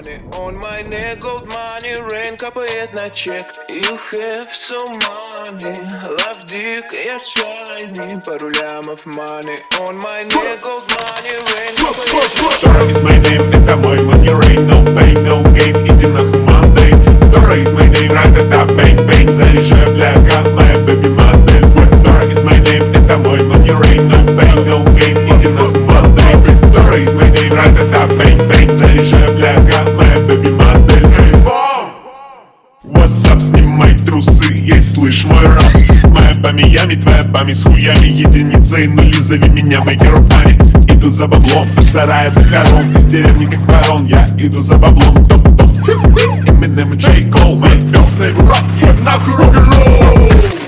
money on my neck, gold money, rain капает на чек. You have so money, love dick, я shiny, пару лямов money on my neck, gold money, rain капает на чек. Dora is my name, это мой money rain, no pain, no gain, иди нахуй Monday. Dora is my name, ра-та-та, бэнг-бэнг, заряжаю бляга, моя baby модель. Dora is my name, это мой money rain, no pain, no gain, иди нахуй Monday. Dora is my name, ра-та-та, бэнг-бэнг, заряжаю бляга, моя baby модель. What's up, снимай трусы, есть слышь мой рэп. Моя по Миями, твоя память с хуями, единицы и нули, зови меня maker of money. Иду за баблом, от сарая до хором, из деревни как ворон, я иду за баблом. Топ-топ 50, Eminem и J. Cole, my first name rap, я нахуй рок-н-ролл.